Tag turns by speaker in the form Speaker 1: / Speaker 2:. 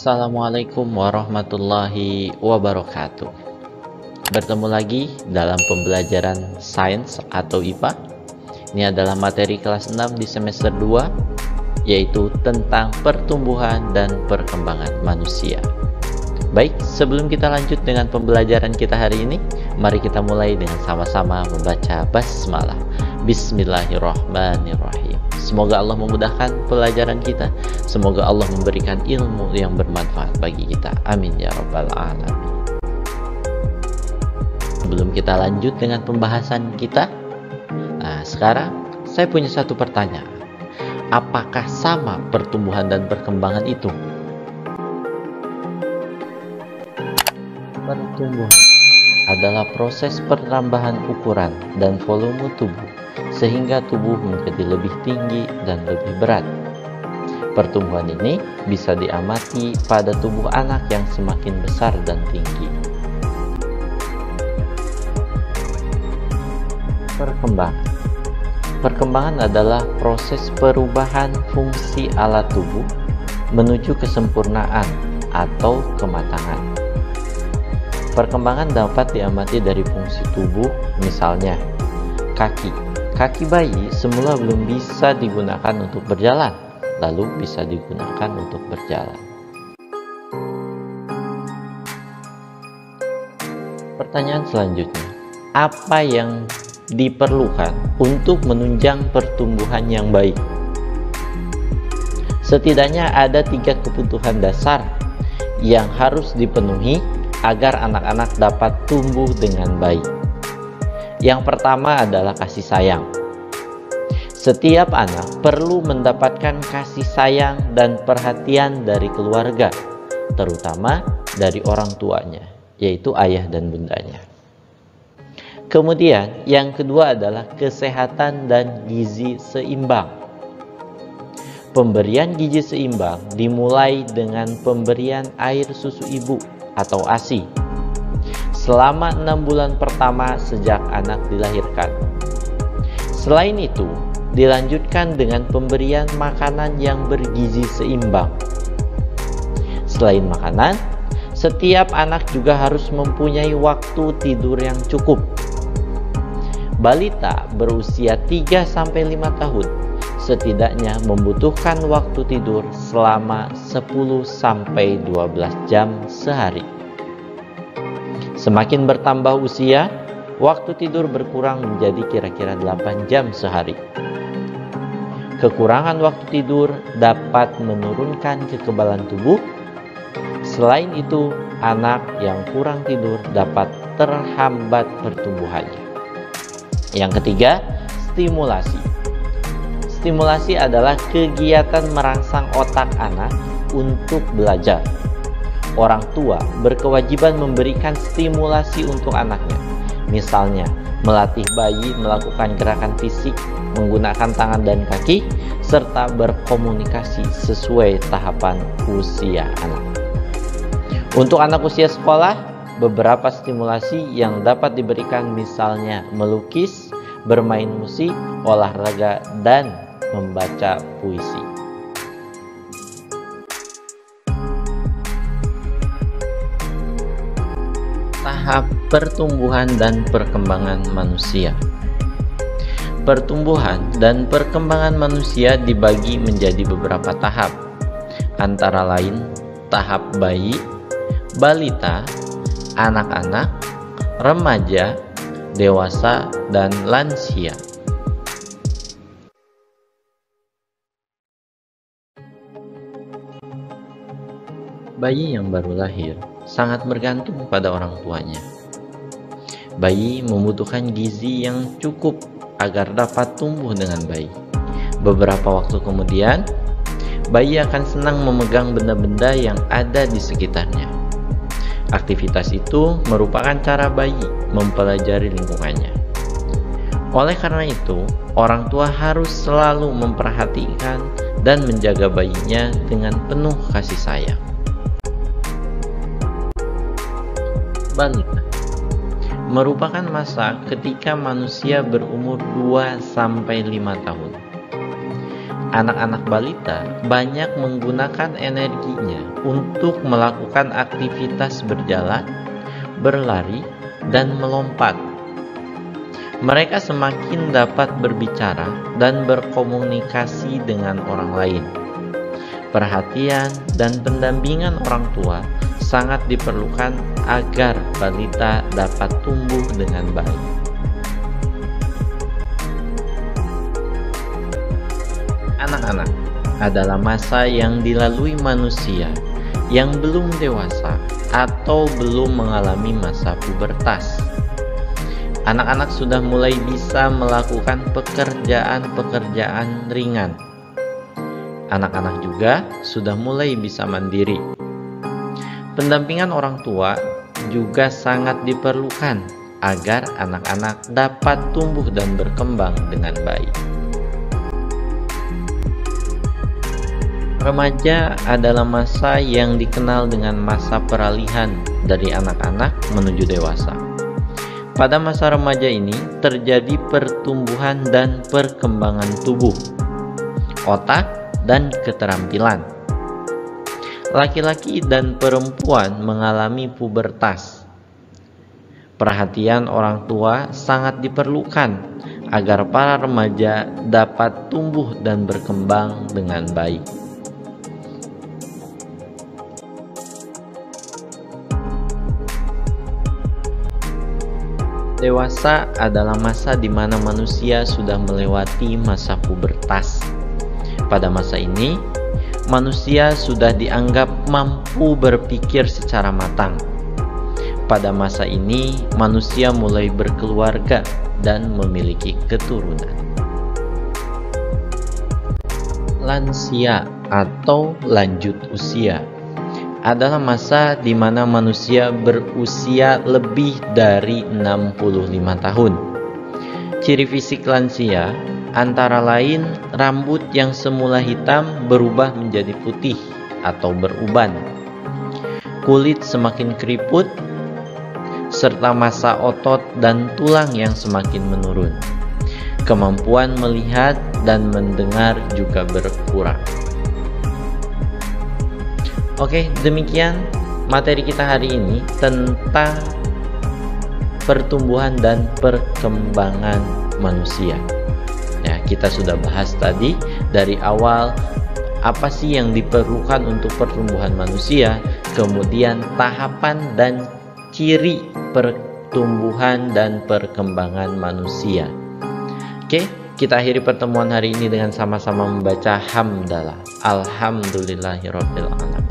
Speaker 1: Assalamualaikum warahmatullahi wabarakatuh. Bertemu lagi dalam pembelajaran sains atau IPA. Ini adalah materi kelas 6 di semester 2, yaitu tentang pertumbuhan dan perkembangan manusia. Baik, sebelum kita lanjut dengan pembelajaran kita hari ini, mari kita mulai dengan sama-sama membaca basmalah. Bismillahirrahmanirrahim. Semoga Allah memudahkan pelajaran kita. Semoga Allah memberikan ilmu yang bermanfaat bagi kita. Amin ya rabbal alamin. Sebelum kita lanjut dengan pembahasan kita, sekarang saya punya satu pertanyaan. Apakah sama pertumbuhan dan perkembangan itu? Pertumbuhan adalah proses penambahan ukuran dan volume tubuh sehingga tubuh menjadi lebih tinggi dan lebih berat. Pertumbuhan ini bisa diamati pada tubuh anak yang semakin besar dan tinggi. Perkembangan adalah proses perubahan fungsi alat tubuh menuju kesempurnaan atau kematangan. Perkembangan dapat diamati dari fungsi tubuh, misalnya kaki. Kaki bayi semula belum bisa digunakan untuk berjalan, lalu bisa digunakan untuk berjalan. Pertanyaan selanjutnya, apa yang diperlukan untuk menunjang pertumbuhan yang baik? Setidaknya ada 3 kebutuhan dasar yang harus dipenuhi agar anak-anak dapat tumbuh dengan baik. Yang pertama adalah kasih sayang. Setiap anak perlu mendapatkan kasih sayang dan perhatian dari keluarga, terutama dari orang tuanya, yaitu ayah dan bundanya. Kemudian yang kedua adalah kesehatan dan gizi seimbang. Pemberian gizi seimbang dimulai dengan pemberian air susu ibu atau ASI selama 6 bulan pertama sejak anak dilahirkan. Selain itu, dilanjutkan dengan pemberian makanan yang bergizi seimbang. Selain makanan, setiap anak juga harus mempunyai waktu tidur yang cukup. Balita berusia 3-5 tahun setidaknya membutuhkan waktu tidur selama 10-12 jam sehari. Semakin bertambah usia, waktu tidur berkurang menjadi kira-kira 8 jam sehari. Kekurangan waktu tidur dapat menurunkan kekebalan tubuh. Selain itu, anak yang kurang tidur dapat terhambat pertumbuhannya. Yang ketiga, stimulasi. Stimulasi adalah kegiatan merangsang otak anak untuk belajar. Orang tua berkewajiban memberikan stimulasi untuk anaknya. Misalnya, melatih bayi melakukan gerakan fisik, menggunakan tangan dan kaki, serta berkomunikasi sesuai tahapan usia anak. Untuk anak usia sekolah, beberapa stimulasi yang dapat diberikan misalnya melukis, bermain musik, olahraga, dan membaca puisi. Tahap pertumbuhan dan perkembangan manusia. Pertumbuhan dan perkembangan manusia dibagi menjadi beberapa tahap, antara lain tahap bayi, balita, anak-anak, remaja, dewasa, dan lansia. Bayi yang baru lahir sangat bergantung pada orang tuanya. Bayi membutuhkan gizi yang cukup agar dapat tumbuh dengan baik. Beberapa waktu kemudian, bayi akan senang memegang benda-benda yang ada di sekitarnya. Aktivitas itu merupakan cara bayi mempelajari lingkungannya. Oleh karena itu, orang tua harus selalu memperhatikan dan menjaga bayinya dengan penuh kasih sayang. Balita merupakan masa ketika manusia berumur 2-5 tahun. Anak-anak balita banyak menggunakan energinya untuk melakukan aktivitas berjalan, berlari, dan melompat. Mereka semakin dapat berbicara dan berkomunikasi dengan orang lain. Perhatian dan pendampingan orang tua sangat diperlukan agar balita dapat tumbuh dengan baik. Anak-anak adalah masa yang dilalui manusia yang belum dewasa atau belum mengalami masa pubertas. Anak-anak sudah mulai bisa melakukan pekerjaan-pekerjaan ringan. Anak-anak juga sudah mulai bisa mandiri. Pendampingan orang tua juga sangat diperlukan agar anak-anak dapat tumbuh dan berkembang dengan baik. Remaja adalah masa yang dikenal dengan masa peralihan dari anak-anak menuju dewasa. Pada masa remaja ini terjadi pertumbuhan dan perkembangan tubuh, otak, dan keterampilan. Laki-laki dan perempuan mengalami pubertas. Perhatian orang tua sangat diperlukan agar para remaja dapat tumbuh dan berkembang dengan baik. Dewasa adalah masa di mana manusia sudah melewati masa pubertas. Pada masa ini, manusia sudah dianggap mampu berpikir secara matang. Pada masa ini, manusia mulai berkeluarga dan memiliki keturunan. Lansia atau lanjut usia adalah masa di mana manusia berusia lebih dari 65 tahun. Ciri fisik lansia antara lain rambut yang semula hitam berubah menjadi putih atau beruban, kulit semakin keriput, serta massa otot dan tulang yang semakin menurun. Kemampuan melihat dan mendengar juga berkurang. Oke, demikian materi kita hari ini tentang pertumbuhan dan perkembangan manusia. Ya, kita sudah bahas tadi dari awal apa sih yang diperlukan untuk pertumbuhan manusia, kemudian tahapan dan ciri pertumbuhan dan perkembangan manusia. Oke, kita akhiri pertemuan hari ini dengan sama-sama membaca hamdalah. Alhamdulillahirabbil alamin.